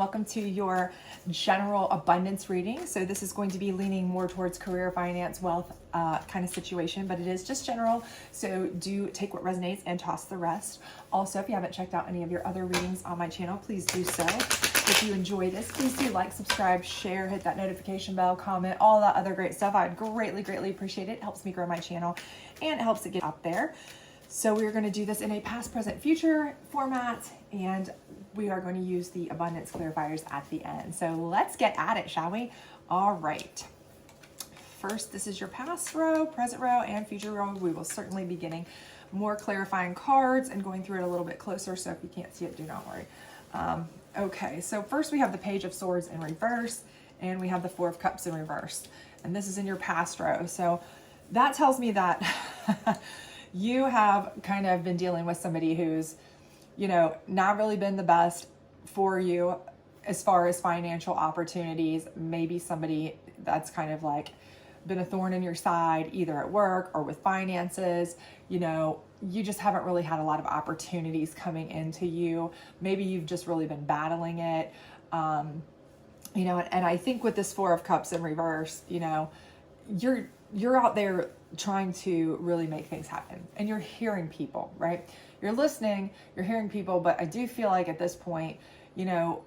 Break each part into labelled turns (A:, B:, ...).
A: welcome to your general abundance reading. So this is going to be leaning more towards career, finance, wealth kind of situation, but it is just general. So do take what resonates and toss the rest. Also, if you haven't checked out any of your other readings on my channel, please do so. If you enjoy this, please do like, subscribe, share, hit that notification bell, comment, all that other great stuff. I'd greatly appreciate it. It helps me grow my channel and it helps it get up there. So we're going to do this in a past, present, future format, and we are going to use the abundance clarifiers at the end. So let's get at it, shall we? All right. First, this is your past row, present row, and future row. We will certainly be getting more clarifying cards and going through it a little bit closer. So if you can't see it, do not worry. Okay, so first we have the Page of Swords in reverse, and we have the Four of Cups in reverse. And this is in your past row. So that tells me that you have kind of been dealing with somebody who's, you know, not really been the best for you as far as financial opportunities. Maybe somebody that's kind of like been a thorn in your side, either at work or with finances. You know, you just haven't really had a lot of opportunities coming into you. Maybe you've just really been battling it. You know, and I think with this Four of Cups in reverse, you know, you're out there trying to really make things happen, and you're hearing people, right? You're listening, you're hearing people, but I do feel like at this point, you know,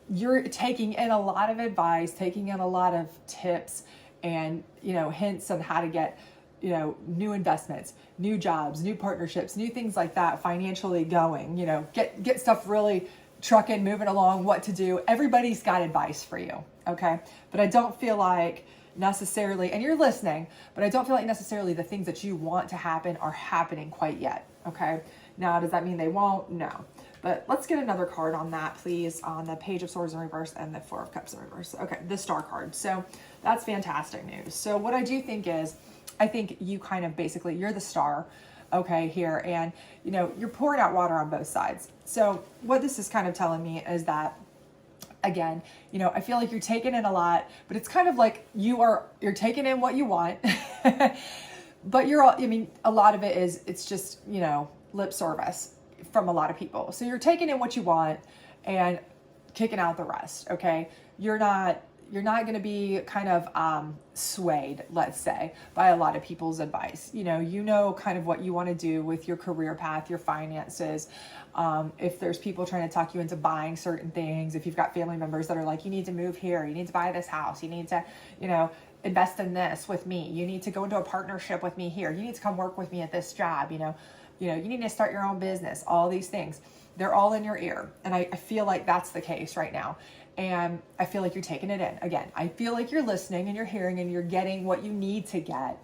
A: you're taking in a lot of advice, taking in a lot of tips and, you know, hints on how to get, you know, new investments, new jobs, new partnerships, new things like that, financially going, you know, get stuff really trucking, moving along, what to do. Everybody's got advice for you, okay? But I don't feel like necessarily, and you're listening, but I don't feel like necessarily the things that you want to happen are happening quite yet, okay? Now, does that mean they won't? No. But let's get another card on that, please, on the Page of Swords in reverse and the Four of Cups in reverse. Okay, the Star card. So that's fantastic news. So what I do think is, I think you kind of basically, you're the star, okay, here, and, you know, you're pouring out water on both sides. So what this is kind of telling me is that, again, you know, I feel like you're taking in a lot, but it's kind of like you're taking in what you want, but I mean, a lot of it is, it's just, you know, lip service from a lot of people. So you're taking in what you want and kicking out the rest. Okay. You're not going to be kind of swayed, let's say, by a lot of people's advice. You know kind of what you want to do with your career path, your finances. If there's people trying to talk you into buying certain things, if you've got family members that are like, you need to move here, you need to buy this house, you need to, you know, invest in this with me, you need to go into a partnership with me here, you need to come work with me at this job, you need to start your own business, all these things, they're all in your ear. And I feel like that's the case right now. And I feel like you're taking it in. Again, I feel like you're listening and you're hearing and you're getting what you need to get,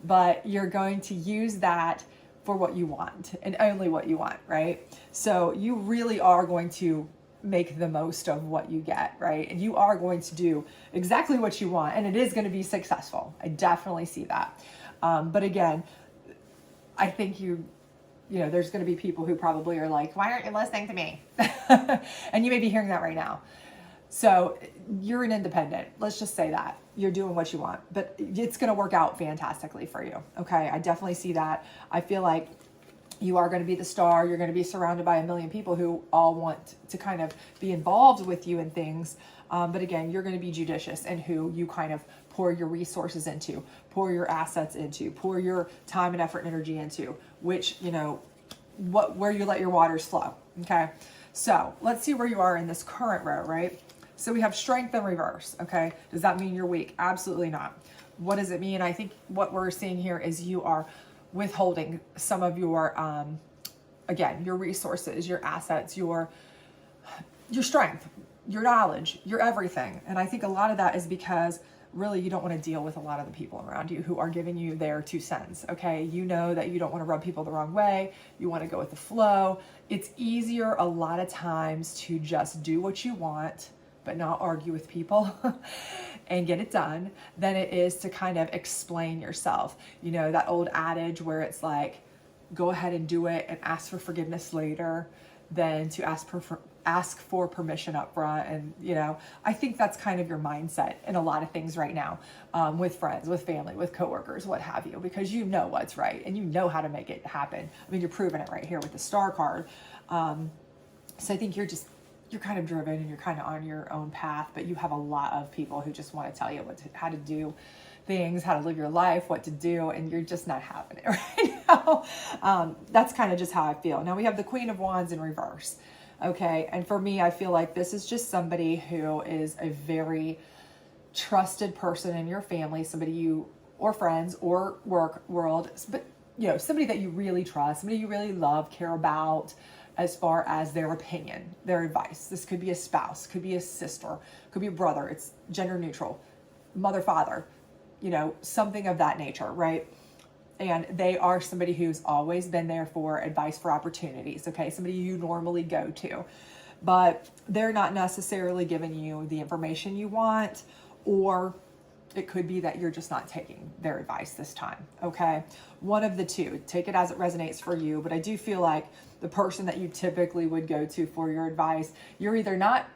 A: but you're going to use that for what you want and only what you want, right? So you really are going to make the most of what you get, right? And you are going to do exactly what you want, and it is going to be successful. I definitely see that. But again, I think you know, there's going to be people who probably are like, why aren't you listening to me? And you may be hearing that right now. So you're an independent. Let's just say that you're doing what you want, but it's going to work out fantastically for you. Okay. I definitely see that. I feel like you are going to be the star. You're going to be surrounded by a million people who all want to kind of be involved with you in things. But again, you're going to be judicious in who you kind of pour your resources into, pour your assets into, pour your time and effort and energy into, which, you know, where you let your waters flow. Okay. So let's see where you are in this current row, right? So we have strength in reverse. Okay. Does that mean you're weak? Absolutely not. What does it mean? I think what we're seeing here is you are withholding some of your, again, your resources, your assets, your strength, your knowledge, your everything. And I think a lot of that is because really you don't want to deal with a lot of the people around you who are giving you their 2 cents. Okay. You know that you don't want to rub people the wrong way. You want to go with the flow. It's easier a lot of times to just do what you want, but not argue with people and get it done, than it is to kind of explain yourself. You know, that old adage where it's like, go ahead and do it and ask for forgiveness later than to ask for permission up front. And, you know, I think that's kind of your mindset in a lot of things right now, with friends, with family, with coworkers, what have you, because you know what's right and you know how to make it happen. I mean, you're proving it right here with the Star card. So I think you're you're kind of driven and you're kind of on your own path, but you have a lot of people who just want to tell you how to do things, how to live your life, what to do, and you're just not having it right now. That's kind of just how I feel. Now we have the Queen of Wands in reverse. Okay. And for me, I feel like this is just somebody who is a very trusted person in your family, somebody you, or friends or work world, but you know, somebody that you really trust, somebody you really love, care about, as far as their opinion, their advice. This could be a spouse, could be a sister, could be a brother. It's gender neutral, mother, father, you know, something of that nature, right? And they are somebody who's always been there for advice, for opportunities, okay? Somebody you normally go to, but they're not necessarily giving you the information you want, or it could be that you're just not taking their advice this time, okay? One of the two. Take it as it resonates for you, but I do feel like the person that you typically would go to for your advice, you're either not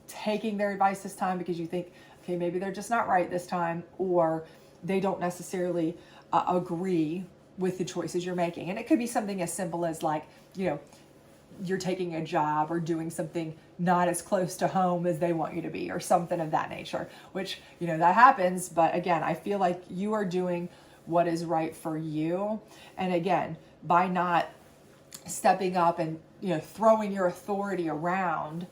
A: taking their advice this time because you think, okay, maybe they're just not right this time, or they don't necessarily agree with the choices you're making. And it could be something as simple as like, you know, you're taking a job or doing something not as close to home as they want you to be, or something of that nature, which, you know, that happens. But again, I feel like you are doing what is right for you. And again, by not stepping up and, you know, throwing your authority around,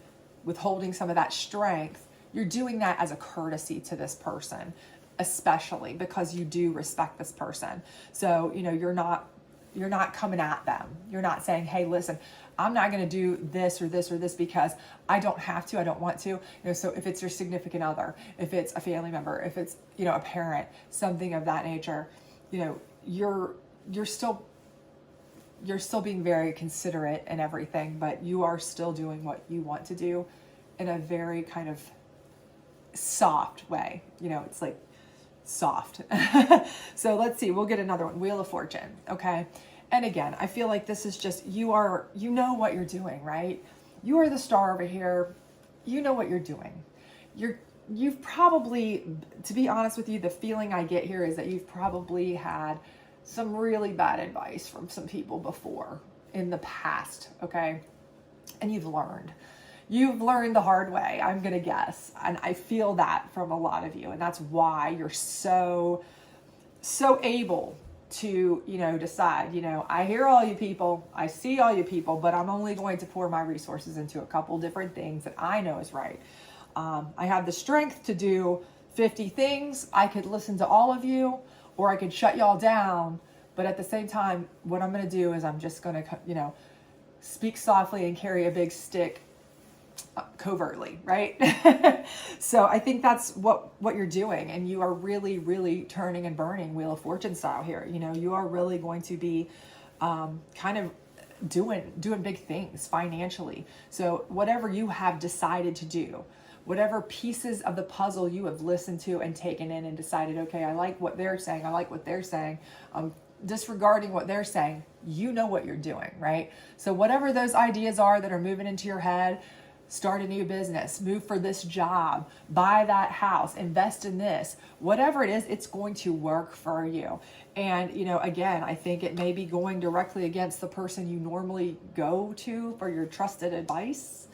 A: withholding some of that strength, you're doing that as a courtesy to this person, especially because you do respect this person. So, you know, you're not coming at them. You're not saying, hey, listen, I'm not going to do this or this or this because I don't have to, I don't want to. You know, so if it's your significant other, if it's a family member, if it's, you know, a parent, something of that nature, you know, you're still being very considerate and everything, but you are still doing what you want to do in a very kind of soft way. You know, it's like soft. So let's see, we'll get another one. Wheel of Fortune. Okay. And again, I feel like this is just, you know what you're doing, right? You are the star over here. You know what you're doing. You've probably, to be honest with you, the feeling I get here is that you've probably had some really bad advice from some people before in the past. Okay. And you've learned the hard way, I'm going to guess. And I feel that from a lot of you. And that's why you're so able to, you know, decide, you know, I hear all you people, I see all you people, but I'm only going to pour my resources into a couple different things that I know is right. I have the strength to do 50 things. I could listen to all of you, or I could shut y'all down. But at the same time, what I'm going to do is I'm just going to, you know, speak softly and carry a big stick covertly, right? So I think that's what you're doing, and you are really, really turning and burning Wheel of Fortune style here. You know, you are really going to be kind of doing big things financially. So whatever you have decided to do, whatever pieces of the puzzle you have listened to and taken in and decided, okay, I like what they're saying, I like what they're saying, disregarding what they're saying, you know what you're doing, right? So whatever those ideas are that are moving into your head, start a new business, move for this job, buy that house, invest in this, whatever it is, it's going to work for you. And, you know, again, I think it may be going directly against the person you normally go to for your trusted advice,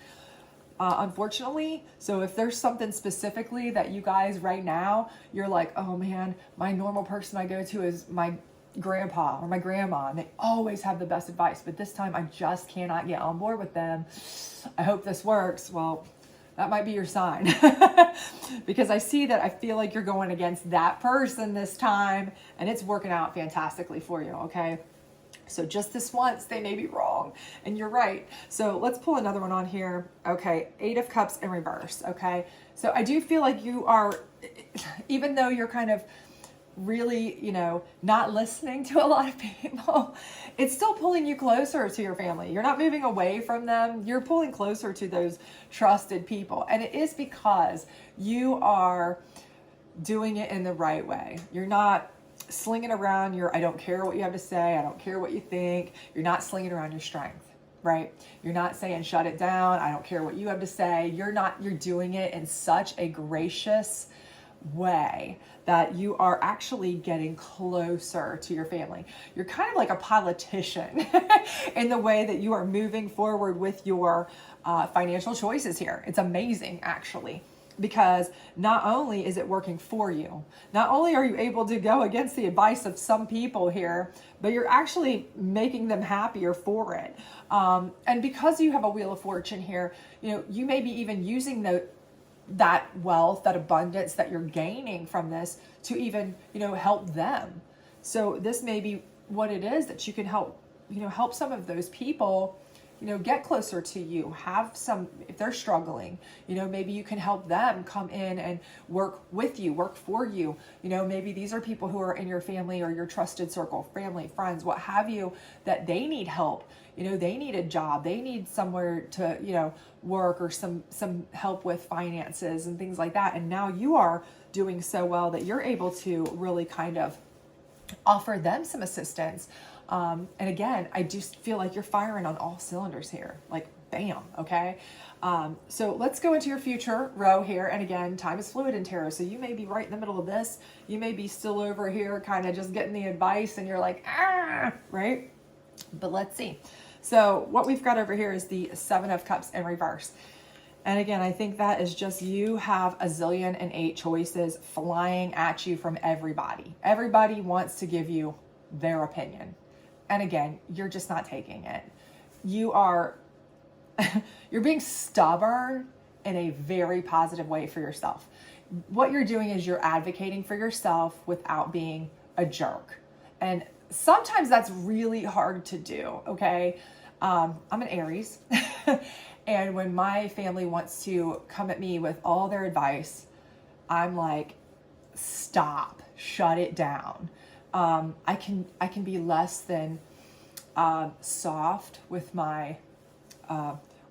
A: unfortunately. So if there's something specifically that you guys right now, you're like, oh man, my normal person I go to is my grandpa or my grandma, and they always have the best advice, but this time I just cannot get on board with them. I hope this works. Well, that might be your sign because I see that. I feel like you're going against that person this time, and it's working out fantastically for you. Okay. So just this once, they may be wrong, and you're right. So let's pull another one on here. Okay. 8 of Cups in reverse. Okay. So I do feel like you are, even though you're kind of really, you know, not listening to a lot of people, it's still pulling you closer to your family. You're not moving away from them. You're pulling closer to those trusted people. And it is because you are doing it in the right way. You're not slinging around your, I don't care what you have to say, I don't care what you think. You're not slinging around your strength, right? You're not saying shut it down, I don't care what you have to say. You're doing it in such a gracious way that you are actually getting closer to your family. You're kind of like a politician in the way that you are moving forward with your financial choices here. It's amazing, actually, because not only is it working for you, not only are you able to go against the advice of some people here, but you're actually making them happier for it. And because you have a Wheel of Fortune here, you may be even using that wealth, that abundance that you're gaining from this to even, help them. So this may be what it is that you can help some of those people, get closer to you, have some, if they're struggling, maybe you can help them come in and work with you, work for you. Maybe these are people who are in your family or your trusted circle, family, friends, what have you, that they need help. They need a job, they need somewhere to, work, or some help with finances and things like that. And now you are doing so well that you're able to really kind of offer them some assistance. And again, I just feel like you're firing on all cylinders here, like bam. Okay. So let's go into your future row here. And again, time is fluid in tarot. So you may be right in the middle of this. You may be still over here, kind of just getting the advice and you're like, right? But let's see. So what we've got over here is the 7 of Cups in reverse. And again, I think that is just, you have 1,000,008 choices flying at you from everybody. Everybody wants to give you their opinion. And again, you're just not taking it. You're being stubborn in a very positive way for yourself. What you're doing is you're advocating for yourself without being a jerk. And sometimes that's really hard to do, okay? I'm an Aries. And when my family wants to come at me with all their advice, I'm like, stop, shut it down. I can be less than soft with my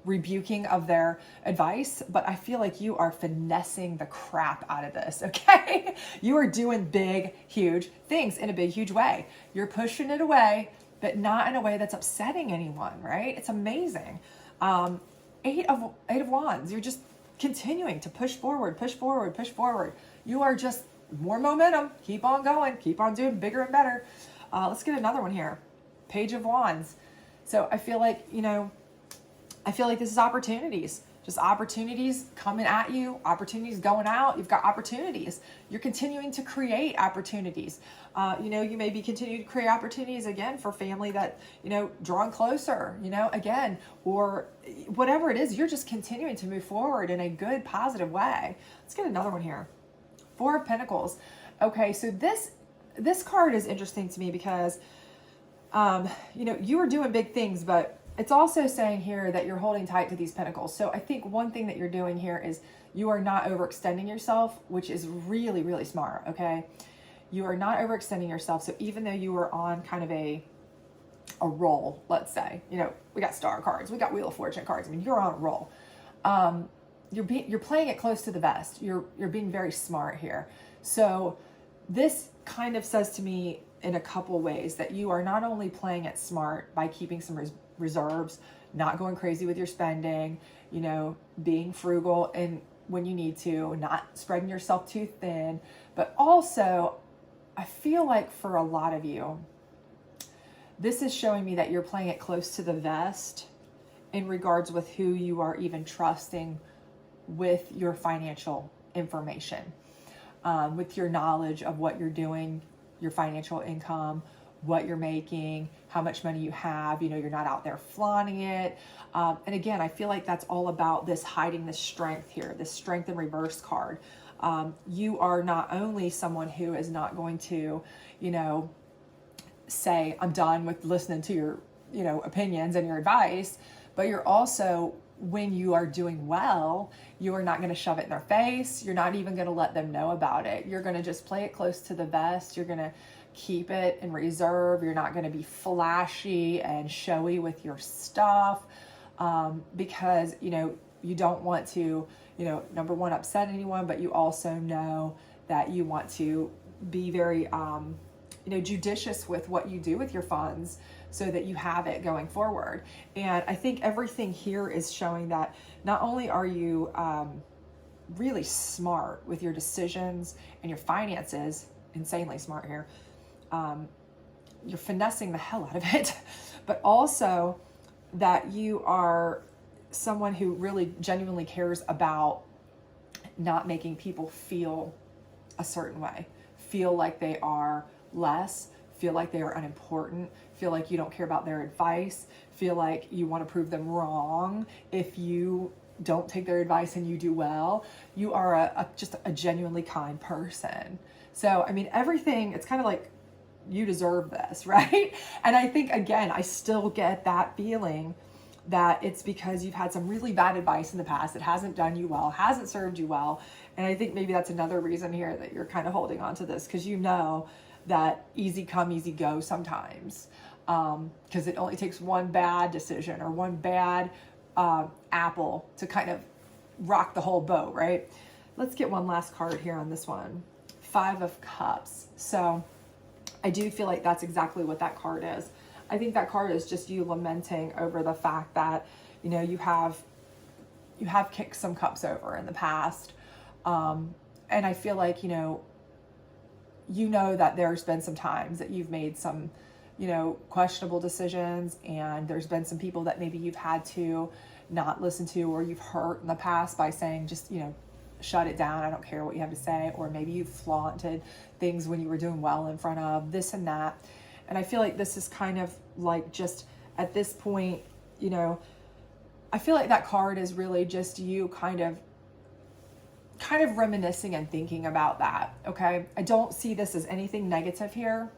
A: rebuking of their advice, but I feel like you are finessing the crap out of this, okay? You are doing big, huge things in a big, huge way. You're pushing it away, but not in a way that's upsetting anyone, right? It's amazing. Eight of Wands, you're just continuing to push forward, push forward, push forward. You are just more momentum. Keep on going. Keep on doing bigger and better. Let's get another one here. Page of Wands. So I feel like, this is opportunities. Just opportunities coming at you, opportunities going out. You've got opportunities. You're continuing to create opportunities. You may be continuing to create opportunities again for family that, drawn closer, again, or whatever it is, you're just continuing to move forward in a good, positive way. Let's get another one here. 4 of Pentacles. Okay, so this card is interesting to me because, you are doing big things, but it's also saying here that you're holding tight to these pentacles. So I think one thing that you're doing here is you are not overextending yourself, which is really, really smart, okay? You are not overextending yourself. So even though you were on kind of a roll, let's say, we got star cards, we got Wheel of Fortune cards. I mean, you're on a roll. You're playing it close to the vest. You're being very smart here. So this kind of says to me in a couple ways that you are not only playing it smart by keeping some reserves, not going crazy with your spending, being frugal and when you need to, not spreading yourself too thin, but also I feel like for a lot of you, this is showing me that you're playing it close to the vest in regards with who you are even trusting with your financial information, with your knowledge of what you're doing, your financial income, what you're making, how much money you have, you're not out there flaunting it. And again, I feel like that's all about this hiding this strength here, this strength in reverse card. You are not only someone who is not going to, say, I'm done with listening to your, opinions and your advice, but you're also, when you are doing well, you are not going to shove it in their face. You're not even going to let them know about it. You're going to just play it close to the vest. You're going to keep it in reserve. You're not going to be flashy and showy with your stuff because, you don't want to, number one, upset anyone, but you also know that you want to be very, judicious with what you do with your funds so that you have it going forward. And I think everything here is showing that not only are you really smart with your decisions and your finances, insanely smart here, you're finessing the hell out of it, but also that you are someone who really genuinely cares about not making people feel a certain way, feel like they are less, feel like they are unimportant, feel like you don't care about their advice, feel like you want to prove them wrong if you don't take their advice and you do well. You are just a genuinely kind person. So, I mean, everything, it's kind of like, you deserve this, right? And I think, again, I still get that feeling that it's because you've had some really bad advice in the past that hasn't done you well, hasn't served you well. And I think maybe that's another reason here that you're kind of holding on to this, because you know that easy come, easy go sometimes. Because it only takes one bad decision or one bad apple to kind of rock the whole boat, right? Let's get one last card here on this one. 5 of Cups. So I do feel like that's exactly what that card is. I think that card is just you lamenting over the fact that, you know, you have kicked some cups over in the past. And I feel like, you know that there's been some times that you've made some, questionable decisions, and there's been some people that maybe you've had to not listen to, or you've hurt in the past by saying, just, shut it down. I don't care what you have to say. Or maybe you flaunted things when you were doing well in front of this and that. And I feel like this is kind of like, just at this point, I feel like that card is really just you kind of reminiscing and thinking about that. Okay. I don't see this as anything negative here.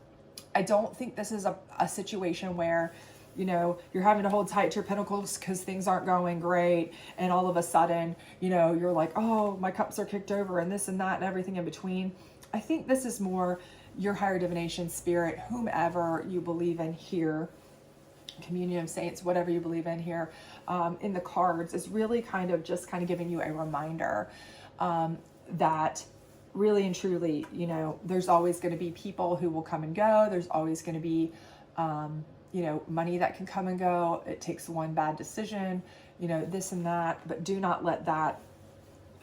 A: I don't think this is a situation where, you're having to hold tight to your pinnacles because things aren't going great. And all of a sudden, you're like, oh, my cups are kicked over and this and that and everything in between. I think this is more your higher divination spirit, whomever you believe in here, communion of saints, whatever you believe in here, in the cards, is really kind of giving you a reminder that really and truly, there's always going to be people who will come and go. There's always going to be, money that can come and go. It takes one bad decision, this and that, but do not let that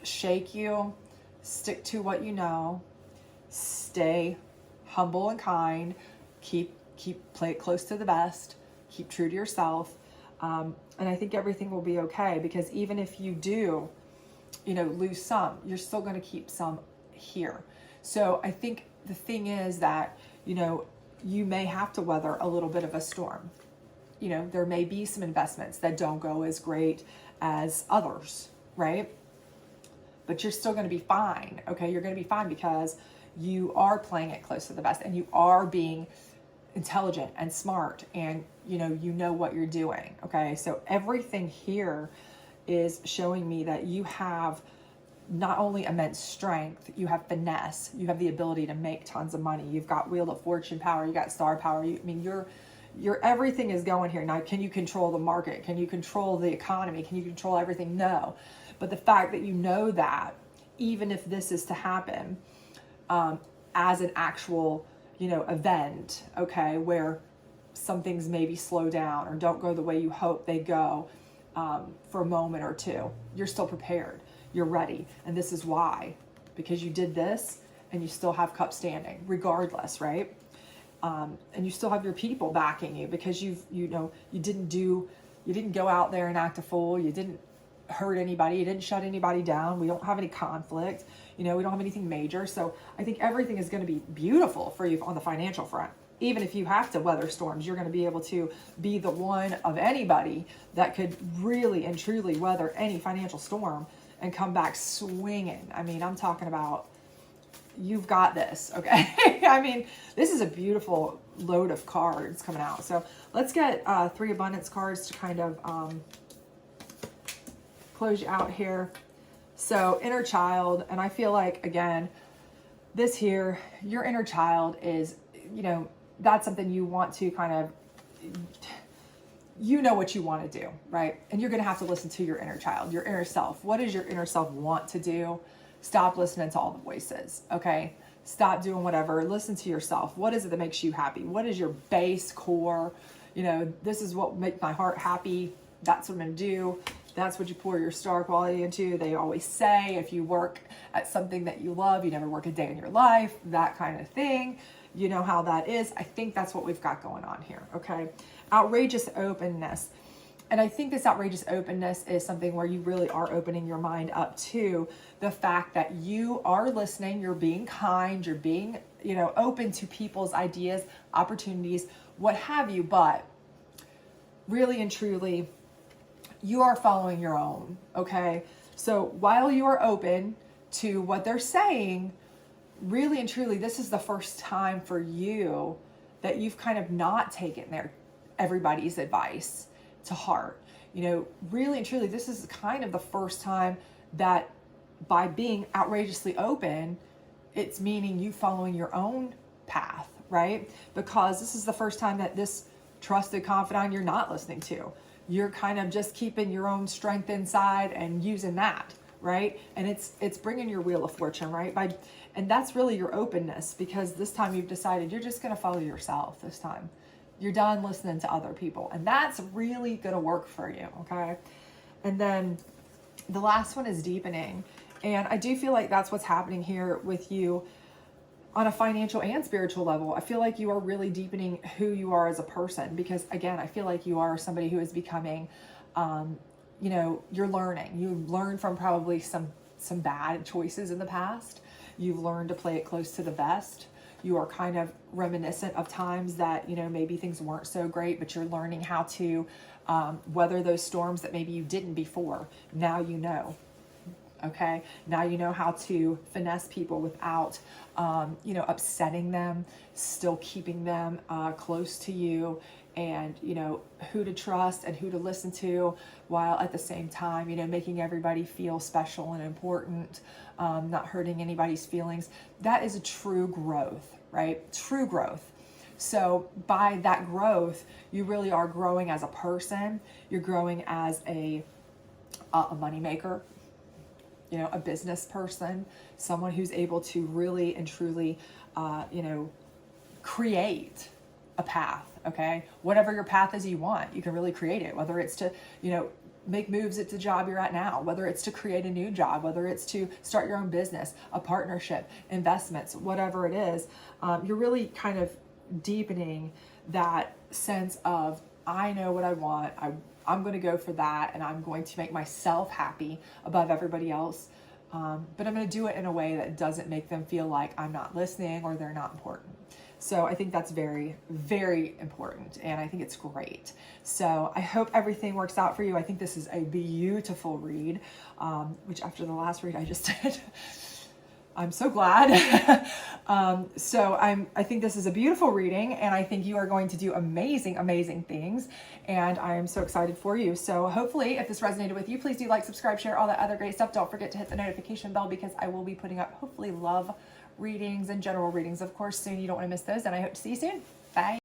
A: shake you. Stick to what you know. Stay humble and kind. Play it close to the vest. Keep true to yourself. And I think everything will be okay, because even if you do, lose some, you're still going to keep some here. So I think the thing is that, you may have to weather a little bit of a storm. There may be some investments that don't go as great as others, right? But you're still going to be fine. Okay. You're going to be fine because you are playing it close to the vest, and you are being intelligent and smart, and you know what you're doing. Okay. So everything here is showing me that you have not only immense strength, you have finesse, you have the ability to make tons of money. You've got Wheel of Fortune power, you got star power. Your everything is going here. Now, can you control the market? Can you control the economy? Can you control everything? No. But the fact that you know that, even if this is to happen as an actual, event, okay, where some things maybe slow down or don't go the way you hope they go for a moment or two, you're still prepared. You're ready. And this is why, because you did this and you still have cup standing regardless, right? And you still have your people backing you, because you didn't go out there and act a fool. You didn't hurt anybody. You didn't shut anybody down. We don't have any conflict. We don't have anything major. So I think everything is going to be beautiful for you on the financial front. Even if you have to weather storms, you're going to be able to be the one of anybody that could really and truly weather any financial storm and come back swinging. I'm talking about, you've got this, okay? This is a beautiful load of cards coming out. So let's get 3 abundance cards to kind of close you out here. So inner child, and I feel like, again, this here, your inner child is, that's something you want to kind of, what you want to do, right? And you're going to have to listen to your inner child, your inner self. What does your inner self want to do? Stop listening to all the voices, okay? Stop doing whatever. Listen to yourself. What is it that makes you happy? What is your base core? This is what makes my heart happy. That's what I'm going to do. That's what you pour your star quality into. They always say, if you work at something that you love, you never work a day in your life, that kind of thing. You know how that is. I think that's what we've got going on here, okay? Outrageous openness. And I think this outrageous openness is something where you really are opening your mind up to the fact that you are listening, you're being kind, you're being, open to people's ideas, opportunities, what have you. But really and truly, you are following your own, okay? So while you are open to what they're saying, really and truly, this is the first time for you that you've kind of not taken everybody's advice to heart. Really and truly, this is kind of the first time that by being outrageously open, it's meaning you following your own path, right? Because this is the first time that this trusted confidant you're not listening to. You're kind of just keeping your own strength inside and using that, right? And it's bringing your wheel of fortune, right? And that's really your openness, because this time you've decided you're just going to follow yourself this time. You're done listening to other people, and that's really going to work for you, okay? And then the last one is deepening. And I do feel like that's what's happening here with you on a financial and spiritual level. I feel like you are really deepening who you are as a person, because again, I feel like you are somebody who is becoming, you're learning. You learned from probably some bad choices in the past. You've learned to play it close to the vest. You are kind of reminiscent of times that, maybe things weren't so great, but you're learning how to weather those storms that maybe you didn't before. Now you know. Okay. Now you know how to finesse people without, upsetting them, still keeping them close to you, and, who to trust and who to listen to, while at the same time, making everybody feel special and important, not hurting anybody's feelings. That is a true growth, right? True growth. So by that growth, you really are growing as a person. You're growing as a moneymaker, a business person, someone who's able to really and truly, create a path, okay? Whatever your path is you want, you can really create it, whether it's to, make moves at the job you're at now, whether it's to create a new job, whether it's to start your own business, a partnership, investments, whatever it is. You're really kind of deepening that sense of, I know what I want, I'm going to go for that, and I'm going to make myself happy above everybody else. But I'm going to do it in a way that doesn't make them feel like I'm not listening or they're not important. So I think that's very, very important, and I think it's great. So I hope everything works out for you. I think this is a beautiful read, which after the last read I just did, I'm so glad. I think this is a beautiful reading, and I think you are going to do amazing, amazing things. And I am so excited for you. So hopefully if this resonated with you, please do like, subscribe, share, all that other great stuff. Don't forget to hit the notification bell, because I will be putting up hopefully love readings and general readings, of course, soon. You don't want to miss those. And I hope to see you soon. Bye.